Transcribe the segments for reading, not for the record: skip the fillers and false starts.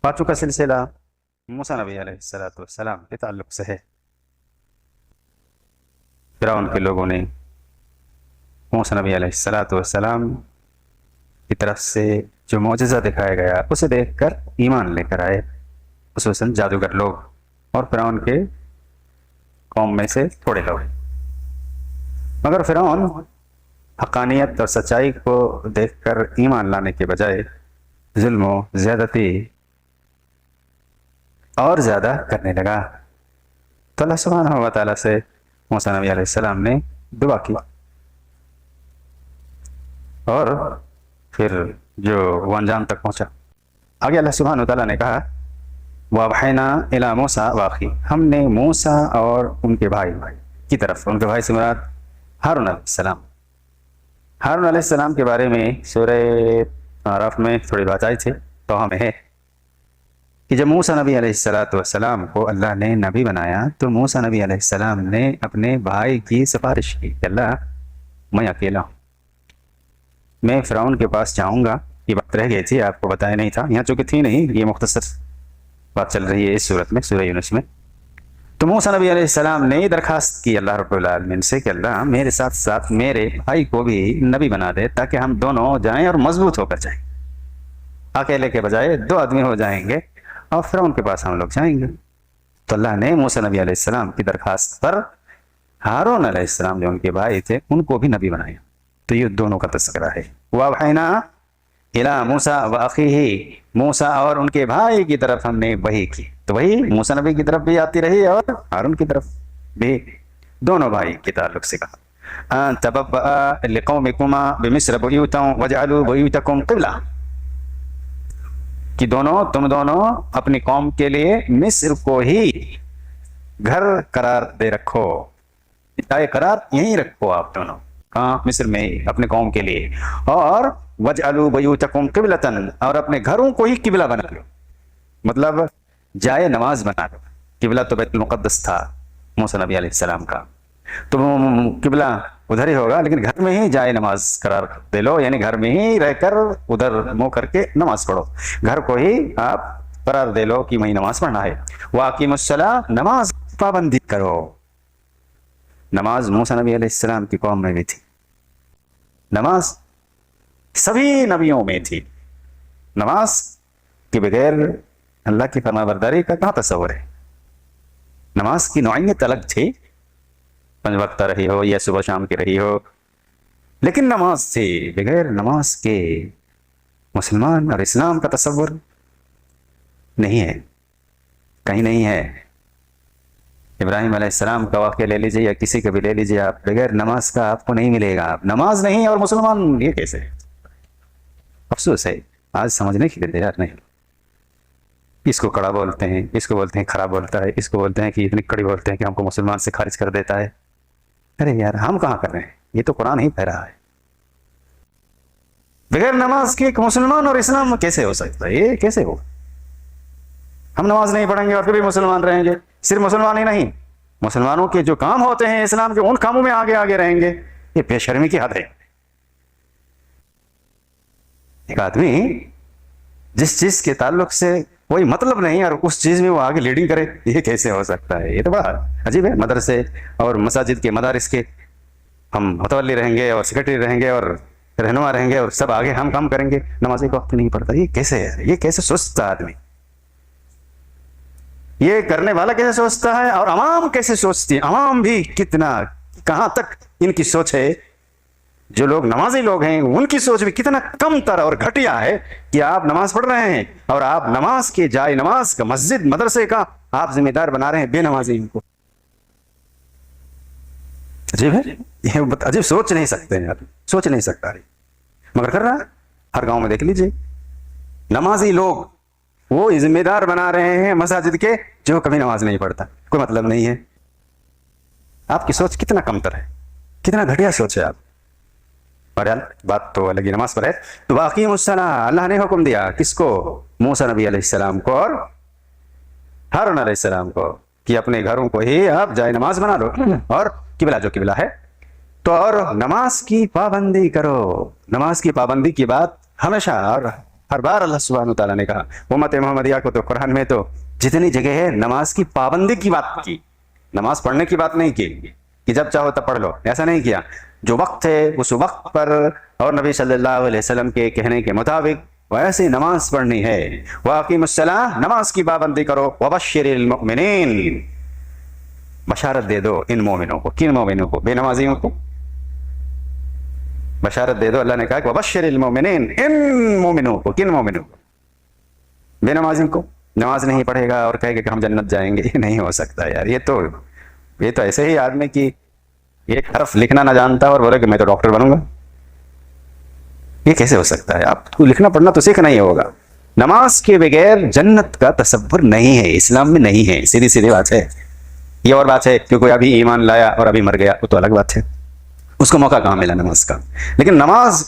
باتوں کا سلسلہ موسیٰ نبی علیہ السلام کے تعلق سے ہے۔ فرعون کے لوگوں نے موسیٰ نبی علیہ السلام کی طرف سے جو معجزہ دکھایا گیا اسے دیکھ کر ایمان لے کر آئے، خصوصاً جادوگر لوگ اور فرعون کے قوم میں سے تھوڑے لوگ۔ مگر فرعون حقانیت اور سچائی کو دیکھ کر ایمان لانے کے بجائے ظلم و زیادتی اور زیادہ کرنے لگا، تو اللہ سبحانہ و تعالیٰ سے موسیٰ نبی علیہ السلام نے دعا کی، اور پھر جو وہ انجام تک پہنچا۔ آگے اللہ سبحانہ و تعالیٰ نے کہا وَأَوْحَيْنَا إِلَىٰ مُوسَىٰ وَأَخِيهِ، ہم نے موسیٰ اور ان کے بھائی کی طرف، ان کے بھائی سے مراد ہارون علیہ السلام، ہارون علیہ السلام کے بارے میں سورہ اعراف میں تھوڑی بات آئی تھی، تو ہمیں ہے کہ جب موسیٰ نبی علیہ السلام کو اللہ نے نبی بنایا تو موسیٰ نبی علیہ السلام نے اپنے بھائی کی سفارش کی کہ اللہ میں اکیلا ہوں، میں فرعون کے پاس جاؤں گا۔ یہ بات رہ گئی تھی، آپ کو بتایا نہیں تھا، یہاں چونکہ تھی نہیں، یہ مختصر بات چل رہی ہے اس صورت میں، سورہ یونس میں۔ تو موسیٰ نبی علیہ السلام نے درخواست کی اللہ رب العالمین سے کہ اللہ میرے ساتھ ساتھ میرے بھائی کو بھی نبی بنا دے تاکہ ہم دونوں جائیں اور مضبوط ہو کر جائیں، اکیلے کے بجائے دو آدمی ہو جائیں گے اور فرعون کے پاس ہم لوگ جائیں گے۔ تو اللہ نے موسیٰ نبی علیہ السلام کی درخواست پر ہارون علیہ السلام جو ان کے بھائی تھے ان کو بھی نبی بنایا۔ تو یہ دونوں کا تذکرہ ہے، وَأَوْحَيْنَا إِلَىٰ مُوسَىٰ وَأَخِيهِ، موسیٰ اور ان کے بھائی کی طرف ہم نے وحی کی، تو وہی موسیٰ نبی کی طرف بھی آتی رہی اور ہارون کی طرف بھی، دونوں بھائی کے تعلق سے کہا أَن تَبَوَّآ لِقَوْمِكُمَا بِمِصْرَ بُيُوتًا وَاجْعَلُوا بُيُوتَكُمْ قِبْلَةً، کہ تم دونوں اپنی قوم کے لیے مصر کو ہی گھر قرار دے رکھو، جائے قرار یہیں رکھو آپ دونوں، کہاں؟ مصر میں ہی، اپنے قوم کے لیے، اور وَاجْعَلُوا بُيُوتَكُمْ قِبْلَةً، اور اپنے گھروں کو ہی قبلہ بنا لو، مطلب جائے نماز بنا لو۔ قبلہ تو بیت المقدس تھا موسیٰ نبی علیہ السلام کا، تو قبلہ ادھر ہی ہوگا، لیکن گھر میں ہی جائے نماز قرار دے لو، یعنی گھر میں ہی رہ کر ادھر منہ کر کے نماز پڑھو، گھر کو ہی آپ قرار دے لو کہ وہیں نماز پڑھنا ہے۔ وَأَقِیمُوا الصَّلَاةَ، نماز پابندی کرو۔ نماز موسیٰ نبی علیہ السلام کی قوم میں بھی تھی، نماز سبھی نبیوں میں تھی، نماز کے بغیر اللہ کی فرما برداری کا کہاں تصور ہے؟ نماز کی نوعیت الگ تھی، 5 وقت رہی ہو یا صبح شام کی رہی ہو، لیکن نماز تھی، بغیر نماز کے مسلمان اور اسلام کا تصور نہیں ہے، کہیں نہیں ہے۔ ابراہیم علیہ السلام کا واقعہ لے لیجیے یا کسی کا بھی لے لیجیے آپ، بغیر نماز کا آپ کو نہیں ملے گا، نماز نہیں اور مسلمان، یہ کیسے؟ افسوس ہے آج سمجھنے کی تیار نہیں، اس کو کڑا بولتے ہیں، اس کو بولتے ہیں خراب بولتا ہے، اس کو بولتے ہیں کہ اتنی کڑی بولتے ہیں کہ ہم کو مسلمان سے خارج کر دیتا ہے۔ ارے یار ہم کہاں کر رہے ہیں؟ یہ تو قرآن ہی کہہ رہا ہے، بغیر نماز کے ایک مسلمان اور اسلام کیسے ہو سکتا ہے؟ یہ کیسے ہو؟ ہم نماز نہیں پڑھیں گے اور پھر بھی مسلمان رہیں گے؟ صرف مسلمان ہی نہیں، مسلمانوں کے جو کام ہوتے ہیں اسلام کے ان کاموں میں آگے آگے رہیں گے، یہ بے شرمی کی حد ہے۔ ایک آدمی جس چیز کے تعلق سے کوئی مطلب نہیں اور اس چیز میں وہ آگے لیڈنگ کرے، یہ کیسے ہو سکتا ہے؟ یہ تو بڑا عجیب ہے۔ مدرسے اور مساجد کے مدارس کے ہم متولی رہیں گے اور سیکرٹری رہیں گے اور رہنما رہیں گے اور سب آگے ہم کام کریں گے، نماز ایک وقت نہیں پڑھتا، یہ کیسے ہے؟ یہ کیسے سوچتا آدمی؟ یہ کرنے والا کیسے سوچتا ہے اور عوام کیسے سوچتی ہے؟ عوام بھی کتنا، کہاں تک ان کی سوچ ہے؟ جو لوگ نمازی لوگ ہیں ان کی سوچ بھی کتنا کم تر اور گھٹیا ہے کہ آپ نماز پڑھ رہے ہیں اور آپ نماز کے جائے نماز کا، مسجد مدرسے کا آپ ذمہ دار بنا رہے ہیں بے نمازی کو۔ عجیب ہے، یہ عجیب، سوچ نہیں سکتے ہیں، سوچ نہیں سکتا مگر کر رہا ہے۔ ہر گاؤں میں دیکھ لیجئے نمازی لوگ وہ ذمہ دار بنا رہے ہیں مساجد کے جو کبھی نماز نہیں پڑھتا، کوئی مطلب نہیں ہے۔ آپ کی سوچ کتنا کم تر ہے، کتنا گھٹیا سوچ ہے آپ۔ بہرحال بات تو الگ ہی نماز پر ہے۔ تو واقعی الصلاۃ، اللہ نے حکم دیا کس کو؟ موسیٰ نبی علیہ السلام کو اور ہارون علیہ السلام کو، کہ اپنے گھروں کو ہی آپ جائے نماز بنا لو اور قبلہ جو قبلہ ہے تو، اور نماز کی پابندی کرو۔ نماز کی پابندی کی بات ہمیشہ اور ہر بار اللہ سبحانہ تعالیٰ نے کہا امت محمدیہ کو تو قرآن میں تو جتنی جگہ ہے نماز کی پابندی کی بات کی، نماز پڑھنے کی بات نہیں کی کہ جب چاہو تب پڑھ لو، ایسا نہیں کیا. جو وقت ہے اس وقت پر اور نبی صلی اللہ علیہ وسلم کے کہنے کے مطابق ویسے نماز پڑھنی ہے. وَأَقِیمُوا الصَّلَاةَ، نماز کی پابندی کرو. وَبَشِّرِ الْمُؤْمِنِينَ، بشارت دے دو ان مومنوں کو. کن مومنوں کو؟ بے نمازیوں کو بشارت دے دو. اللہ نے کہا کہ وَبَشِّرِ الْمُؤْمِنِينَ، ان مومنوں کو. کن مومنوں کو؟ بے نمازیوں کو. نماز نہیں پڑھے گا اور کہے گا کہ ہم جنت جائیں گے، یہ نہیں ہو سکتا یار. یہ تو ایسے ہی آدمی کی ایک حرف لکھنا نہ جانتا اور بولے کہ میں تو ڈاکٹر بنوں گا، یہ کیسے ہو سکتا ہے؟ آپ کو لکھنا پڑھنا تو سیکھنا ہی ہوگا. نماز کے بغیر جنت کا تصور نہیں ہے، اسلام میں نہیں ہے. سیدھی سیدھی بات ہے. یہ اور بات ہے کہ کوئی ابھی ایمان لایا اور ابھی مر گیا، وہ تو الگ بات ہے، اس کو موقع کہاں ملا نماز کا. لیکن نماز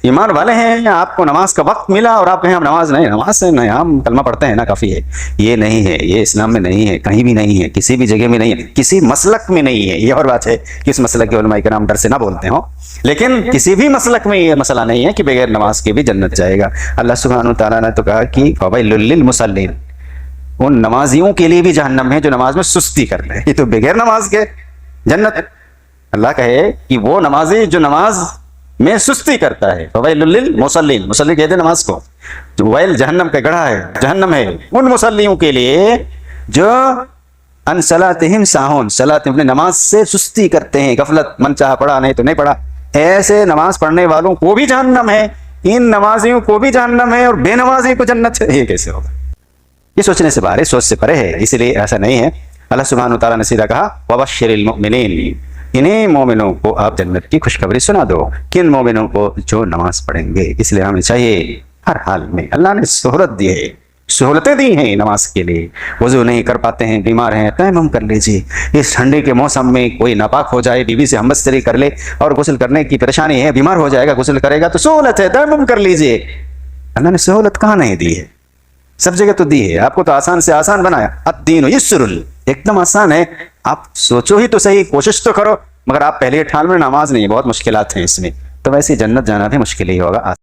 ایمان والے ہیں یا آپ کو نماز کا وقت ملا اور آپ کہیں ہم نماز نہیں، نماز سے نہیں، ہم کلمہ پڑھتے ہیں نا کافی ہے، یہ نہیں ہے. یہ اسلام میں نہیں ہے، کہیں بھی نہیں ہے، کسی بھی جگہ میں نہیں ہے، کسی مسلک میں نہیں ہے. یہ اور بات ہے کہ اس مسلک کے علماء کرام ڈر سے نہ بولتے ہوں، لیکن کسی بھی مسلک میں یہ مسئلہ نہیں ہے کہ بغیر نماز کے بھی جنت جائے گا. اللہ سبحانہ تعالیٰ نے تو کہا کہ فَوَيْلٌ لِّلْمُصَلِّينَ، ان نمازیوں کے لیے بھی جہنم ہے جو نماز میں سستی کرتے ہیں. یہ تو بغیر نماز کے جنت. اللہ کہے کہ وہ نمازی جو نماز میں سستی کرتا ہے، فویل للمصلین، مصلی کہتے ہیں نماز کو، جو ویل جہنم کا گڑھا ہے، جہنم ہے ان مصلیوں کے لیے جو ان صلاتہم ساہون، صلات اپنے نماز سے سستی کرتے ہیں، غفلت، من چاہا پڑھا نہیں تو نہیں پڑھا. ایسے نماز پڑھنے والوں کو بھی جہنم ہے، ان نمازیوں کو بھی جہنم ہے، اور بے نمازی کو جنت ہے. یہ کیسے ہوگا؟ یہ سوچنے سے باہر ہے، سوچ سے پرے ہے. اسی لیے ایسا نہیں ہے. اللہ سبحانہ تعالیٰ نے سیدھا کہا وَبَشِّرِ الْمُؤْمِنِينَ، انہیں مومنوں کو آپ جنت کی خوشخبری سنا دو. کن مومنوں کو؟ جو نماز پڑھیں گے. اس لیے ہمیں چاہیے ہر حال میں، اللہ نے سہولت دی ہے، سہولتیں دی ہیں نماز کے لیے. وضو نہیں کر پاتے ہیں، بیمار ہیں، تیمم کر لیجیے. اس ٹھنڈے کے موسم میں کوئی ناپاک ہو جائے، بیوی سے ہمبستری کر لے اور غسل کرنے کی پریشانی ہے، بیمار ہو جائے گا، غسل کرے گا تو سہولت ہے، تیمم کر لیجیے. اللہ نے سہولت کہاں نہیں دی ہے؟ سب جگہ تو دی ہے. آپ کو تو آسان سے آسان بنایا. الدین یسر، ایک دم آسان ہے. آپ سوچو ہی تو صحیح، کوشش تو کرو. مگر آپ پہلے ٹھان میں نماز نہیں ہے، بہت مشکلات ہیں اس میں، تو ویسے جنت جانا بھی مشکل ہی ہوگا.